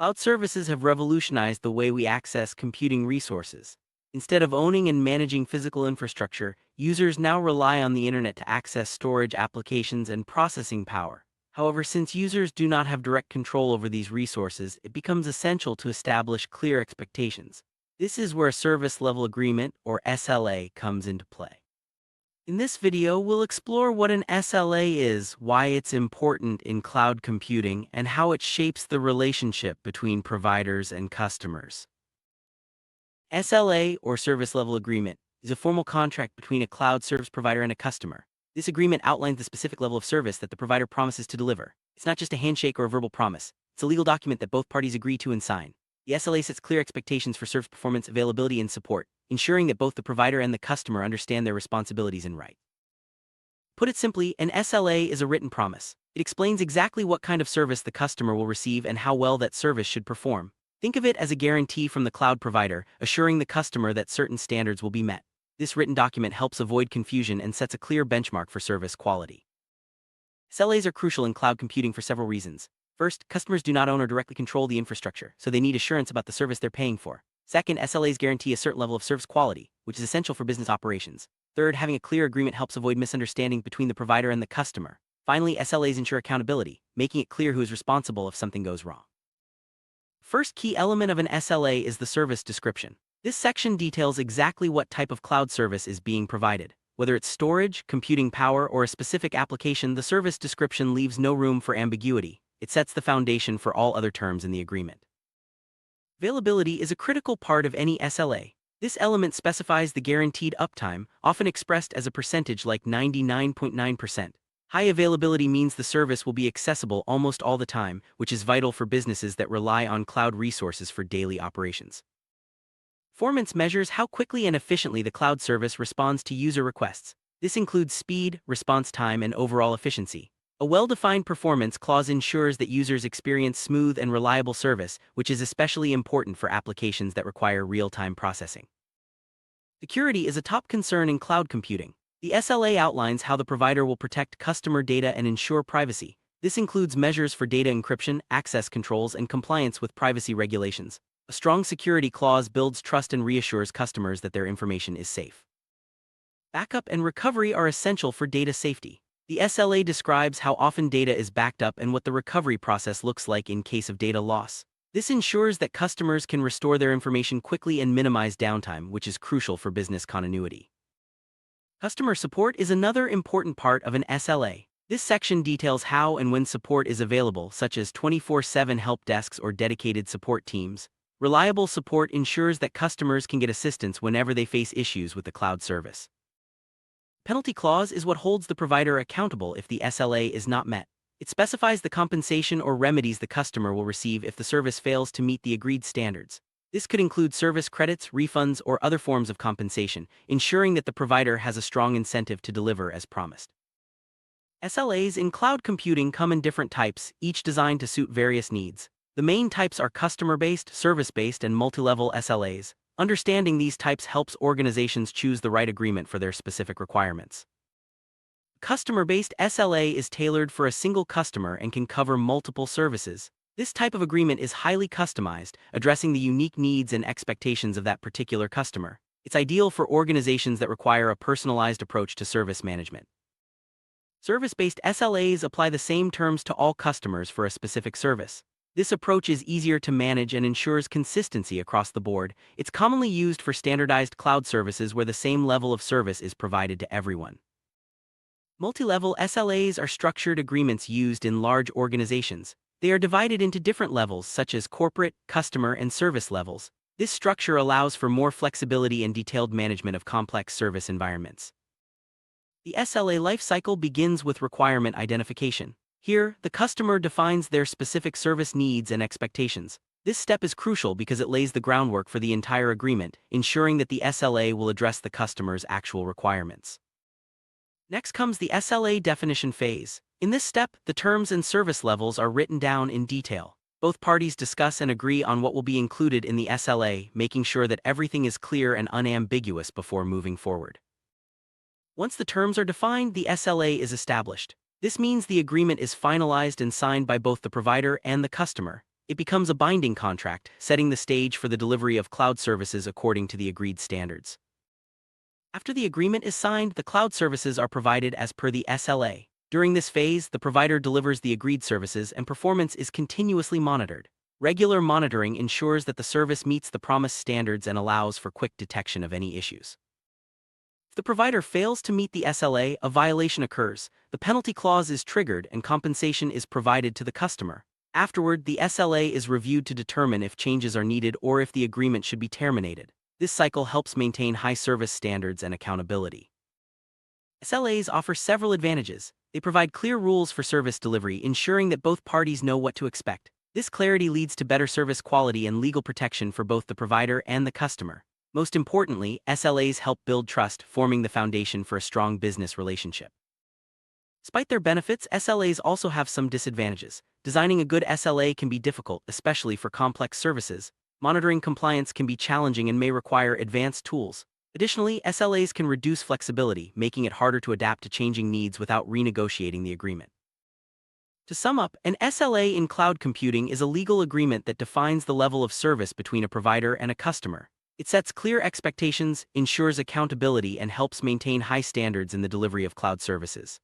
Cloud services have revolutionized the way we access computing resources. Instead of owning and managing physical infrastructure, users now rely on the internet to access storage applications and processing power. However, since users do not have direct control over these resources, it becomes essential to establish clear expectations. This is where a service level agreement, or SLA, comes into play. In this video, we'll explore what an SLA is, why it's important in cloud computing, and how it shapes the relationship between providers and customers. SLA, or Service Level Agreement, is a formal contract between a cloud service provider and a customer. This agreement outlines the specific level of service that the provider promises to deliver. It's not just a handshake or a verbal promise. It's a legal document that both parties agree to and sign. The SLA sets clear expectations for service performance, availability, and support, ensuring that both the provider and the customer understand their responsibilities and rights. Put it simply, an SLA is a written promise. It explains exactly what kind of service the customer will receive and how well that service should perform. Think of it as a guarantee from the cloud provider, assuring the customer that certain standards will be met. This written document helps avoid confusion and sets a clear benchmark for service quality. SLAs are crucial in cloud computing for several reasons. First, customers do not own or directly control the infrastructure, so they need assurance about the service they're paying for. Second, SLAs guarantee a certain level of service quality, which is essential for business operations. Third, having a clear agreement helps avoid misunderstanding between the provider and the customer. Finally, SLAs ensure accountability, making it clear who is responsible if something goes wrong. First key element of an SLA is the service description. This section details exactly what type of cloud service is being provided. Whether it's storage, computing power, or a specific application, the service description leaves no room for ambiguity. It sets the foundation for all other terms in the agreement. Availability is a critical part of any SLA. This element specifies the guaranteed uptime, often expressed as a percentage like 99.9%. High availability means the service will be accessible almost all the time, which is vital for businesses that rely on cloud resources for daily operations. Performance measures how quickly and efficiently the cloud service responds to user requests. This includes speed, response time, and overall efficiency. A well-defined performance clause ensures that users experience smooth and reliable service, which is especially important for applications that require real-time processing. Security is a top concern in cloud computing. The SLA outlines how the provider will protect customer data and ensure privacy. This includes measures for data encryption, access controls, and compliance with privacy regulations. A strong security clause builds trust and reassures customers that their information is safe. Backup and recovery are essential for data safety. The SLA describes how often data is backed up and what the recovery process looks like in case of data loss. This ensures that customers can restore their information quickly and minimize downtime, which is crucial for business continuity. Customer support is another important part of an SLA. This section details how and when support is available, such as 24/7 help desks or dedicated support teams. Reliable support ensures that customers can get assistance whenever they face issues with the cloud service. Penalty clause is what holds the provider accountable if the SLA is not met. It specifies the compensation or remedies the customer will receive if the service fails to meet the agreed standards. This could include service credits, refunds, or other forms of compensation, ensuring that the provider has a strong incentive to deliver as promised. SLAs in cloud computing come in different types, each designed to suit various needs. The main types are customer-based, service-based, and multi-level SLAs. Understanding these types helps organizations choose the right agreement for their specific requirements. Customer-based SLA is tailored for a single customer and can cover multiple services. This type of agreement is highly customized, addressing the unique needs and expectations of that particular customer. It's ideal for organizations that require a personalized approach to service management. Service-based SLAs apply the same terms to all customers for a specific service. This approach is easier to manage and ensures consistency across the board. It's commonly used for standardized cloud services where the same level of service is provided to everyone. Multi-level SLAs are structured agreements used in large organizations. They are divided into different levels such as corporate, customer, and service levels. This structure allows for more flexibility and detailed management of complex service environments. The SLA lifecycle begins with requirement identification. Here, the customer defines their specific service needs and expectations. This step is crucial because it lays the groundwork for the entire agreement, ensuring that the SLA will address the customer's actual requirements. Next comes the SLA definition phase. In this step, the terms and service levels are written down in detail. Both parties discuss and agree on what will be included in the SLA, making sure that everything is clear and unambiguous before moving forward. Once the terms are defined, the SLA is established. This means the agreement is finalized and signed by both the provider and the customer. It becomes a binding contract, setting the stage for the delivery of cloud services according to the agreed standards. After the agreement is signed, the cloud services are provided as per the SLA. During this phase, the provider delivers the agreed services and performance is continuously monitored. Regular monitoring ensures that the service meets the promised standards and allows for quick detection of any issues. If the provider fails to meet the SLA, a violation occurs, the penalty clause is triggered and compensation is provided to the customer. Afterward, the SLA is reviewed to determine if changes are needed or if the agreement should be terminated. This cycle helps maintain high service standards and accountability. SLAs offer several advantages. They provide clear rules for service delivery, ensuring that both parties know what to expect. This clarity leads to better service quality and legal protection for both the provider and the customer. Most importantly, SLAs help build trust, forming the foundation for a strong business relationship. Despite their benefits, SLAs also have some disadvantages. Designing a good SLA can be difficult, especially for complex services. Monitoring compliance can be challenging and may require advanced tools. Additionally, SLAs can reduce flexibility, making it harder to adapt to changing needs without renegotiating the agreement. To sum up, an SLA in cloud computing is a legal agreement that defines the level of service between a provider and a customer. It sets clear expectations, ensures accountability, and helps maintain high standards in the delivery of cloud services.